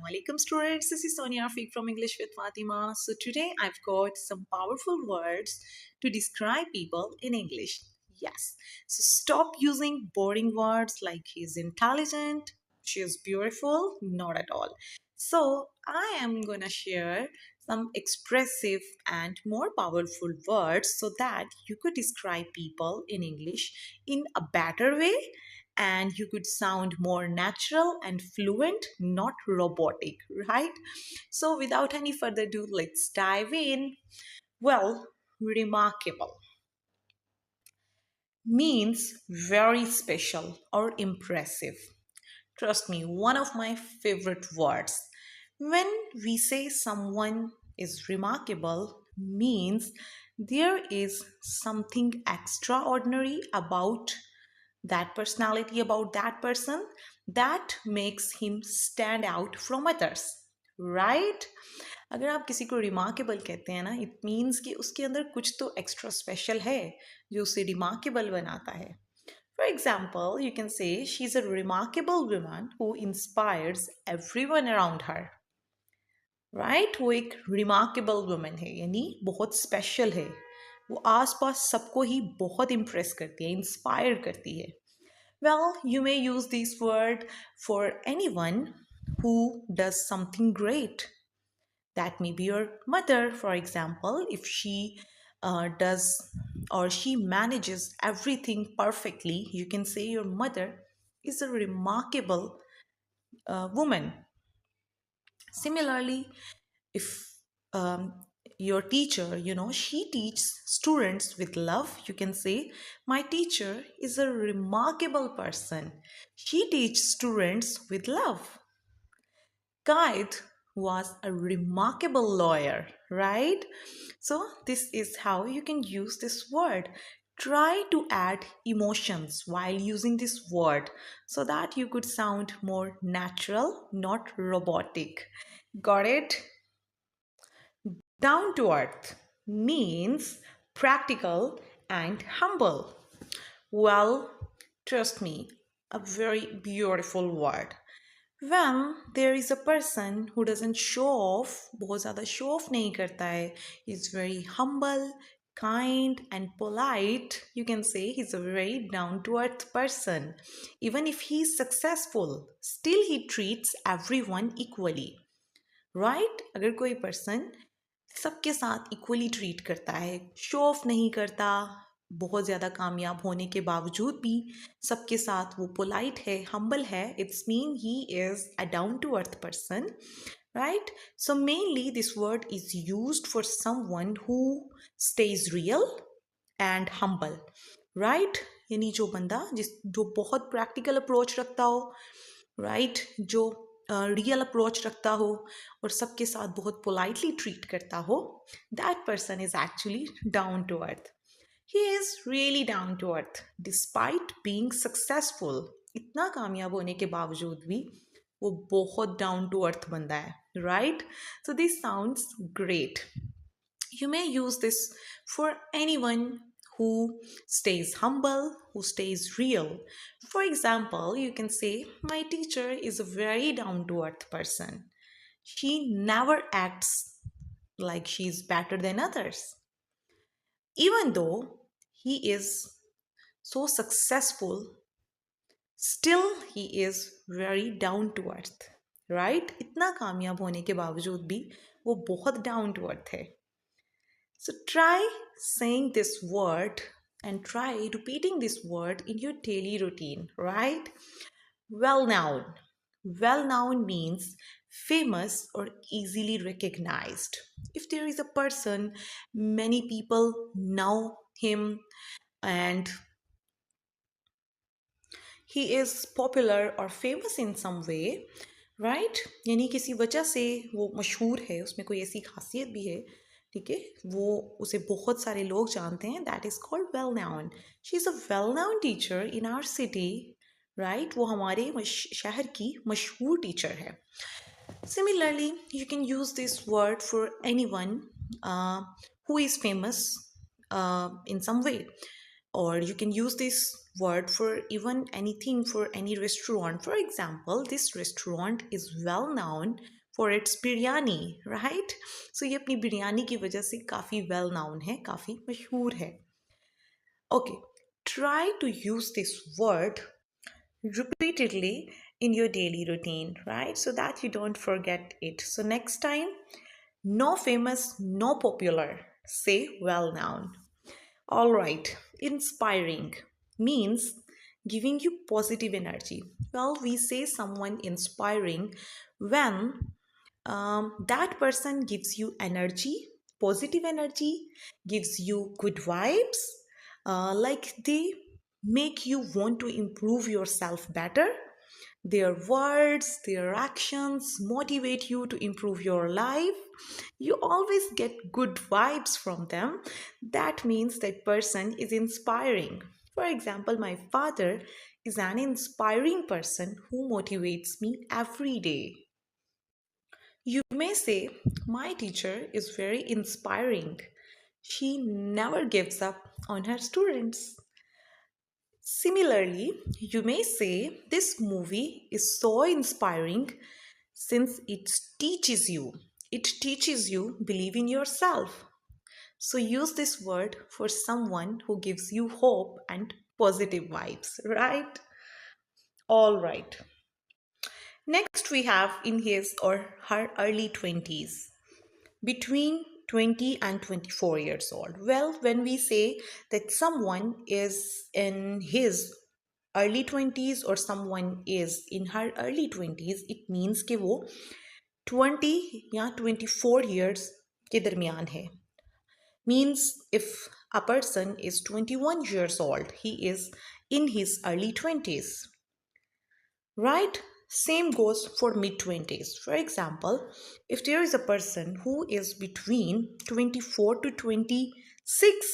Assalamualaikum students, this is Sonia from English with Fatima. So today I've got some powerful words to describe people in English. Yes, so stop using boring words like he's intelligent, she is beautiful, not at all. So I am gonna share some expressive and more powerful words so that you could describe people in English in a better way and you could sound more natural and fluent, not robotic, right? So, without any further ado, let's dive in. Well, remarkable means very special or impressive. Trust me, one of my favorite words. When we say someone is remarkable, means there is something extraordinary about that personality, about that person that makes him stand out from others, right? अगर आप किसी को remarkable कहते हैं ना, it means कि उसके अंदर कुछ तो एक्स्ट्रा स्पेशल है जो उसे रिमार्केबल बनाता है. For example, you can say she's a remarkable woman who inspires everyone around her. Right? वो एक remarkable woman है, यानी बहुत स्पेशल है. वो आसपास सबको ही बहुत इम्प्रेस करती है, इंस्पायर करती है. Well, you may use this word for anyone who does something great. That may be your mother, for example, if she does or she manages everything perfectly, you can say your mother is a remarkable woman. Similarly, if your teacher, she teaches students with love, you can say, my teacher is a remarkable person. She teaches students with love. Guide was a remarkable lawyer, right? So this is how you can use this word. Try to add emotions while using this word so that you could sound more natural, not robotic. Got it? Down to earth means practical and humble. Well, trust me, a very beautiful word. When there is a person who doesn't show off, बहुत ज़्यादा show off नहीं करता है, he's very humble, kind and polite, you can say he's a very down-to-earth person. Even if he's successful, still he treats everyone equally. Right? अगर कोई person सबके साथ equally treat करता है, show off नहीं करता, बहुत ज़्यादा कामयाब होने के बावजूद भी सबके साथ वो पोलाइट है, हम्बल है, it's mean he is a down to earth person, right? So mainly this word is used for someone who stays real and humble, right? यानी जो बंदा जो बहुत प्रैक्टिकल अप्रोच रखता हो, राइट? जो रियल अप्रोच रखता हो और सबके साथ बहुत पोलाइटली ट्रीट करता हो, that person is actually down to earth. He is really down to earth despite being successful. इतना कामयाब होने के बावजूद भी वो बहुत down to earth बंदा है, right? So this sounds great. You may use this for anyone who stays humble, who stays real. For example, you can say, my teacher is a very down to earth person. She never acts like she's better than others. Even though he is so successful, still he is very down to earth, right? इतना कामयाब होने के बावजूद भी वो बहुत down to earth है. So try saying this word and try repeating this word in your daily routine, right? Well known. Well known means famous or easily recognized. If there is a person, many people know him and he is popular or famous in some way, right? यानी किसी वजह से वो मशहूर है, उसमें कोई ऐसी खासियत भी है, ठीक है, वो उसे बहुत सारे लोग जानते हैं, that is called well known. She is a well known teacher in our city, right? वो हमारे शहर की मशहूर टीचर है. Similarly, you can use this word for anyone who is famous in some way, or you can use this word for even anything, for any restaurant. For example, this restaurant is well known for its biryani, right? So ये अपनी बिरयानी की वजह से काफ़ी well known है, काफ़ी मशहूर है. Okay, try to use this word repeatedly in your daily routine, right? So that you don't forget it. So next time, no famous, no popular, say well known. All right, inspiring means giving you positive energy. Well, we say someone inspiring when that person gives you energy, positive energy, gives you good vibes, like they make you want to improve yourself better. Their words, their actions motivate you to improve your life. You always get good vibes from them. That means that person is inspiring. For example, my father is an inspiring person who motivates me every day. You may say, my teacher is very inspiring. She never gives up on her students. Similarly, you may say, this movie is so inspiring since it teaches you believe in yourself. So use this word for someone who gives you hope and positive vibes, right? All right. Next, we have in his or her early 20s, between 20 and 24 years old. Well, when we say that someone is in his early 20s or someone is in her early 20s, it means कि वो 20 या 24 years के दरमियान है. Means if a person is 21 years old, he is in his early 20s. Right? Same goes for mid 20s. For example, if there is a person who is between 24 to 26,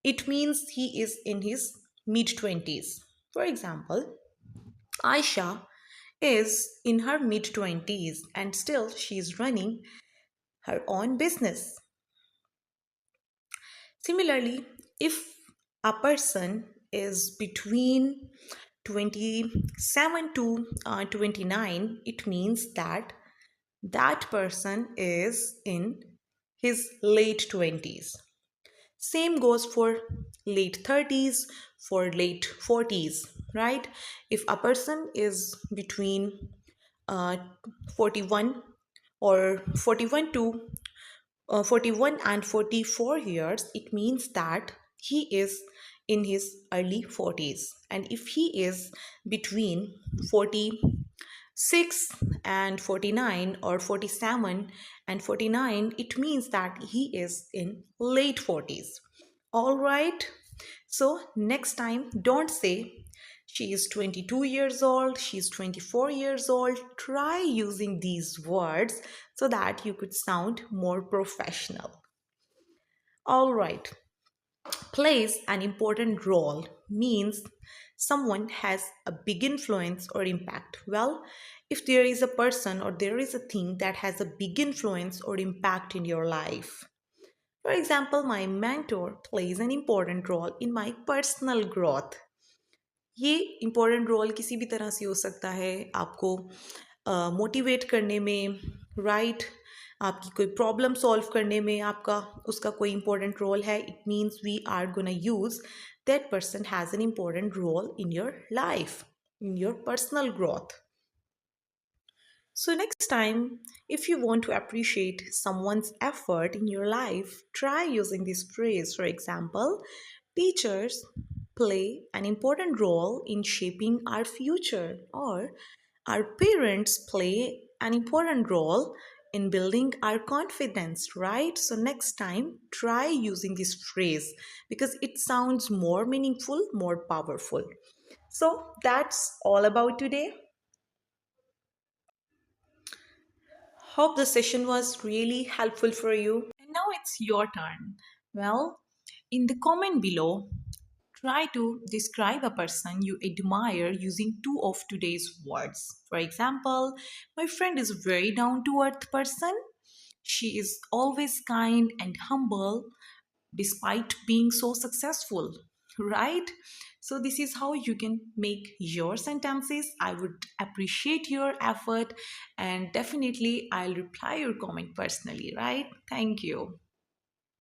it means he is in his mid 20s. For example, Aisha is in her mid 20s and still she is running her own business. Similarly, if a person is between 27 to 29, it means that that person is in his late 20s. Same goes for late 30s, for late 40s, right? If a person is between uh, 41 or 41 to 41 and 44 years, it means that he is in his early 40s. And if he is between 46 and 49 or 47 and 49, it means that he is in late 40s. All right. So next time, don't say she is 22 years old, she's 24 years old. Try using these words so that you could sound more professional. All right. Plays an important role means someone has a big influence or impact. Well, if there is a person or there is a thing that has a big influence or impact in your life. For example, my mentor plays an important role in my personal growth. ये important role किसी भी तरह से हो सकता है, आपको motivate करने में, राइट, आपकी कोई प्रॉब्लम सॉल्व करने में आपका उसका कोई इम्पोर्टेंट रोल है. It means we are gonna use that person has an important role in your life, in your personal growth. So, next time, if you want to appreciate someone's effort in your life, try using this phrase. For example, teachers play an important role in shaping our future, or our parents play an important role in building our confidence, right? So, next time, try using this phrase because it sounds more meaningful, more powerful. So, that's all about today. Hope the session was really helpful for you. And now it's your turn. Well, in the comment below, try to describe a person you admire using two of today's words. For example, my friend is a very down to earth person. She is always kind and humble despite being so successful, right? So this is how you can make your sentences. I would appreciate your effort, and definitely I'll reply your comment personally, right? Thank you.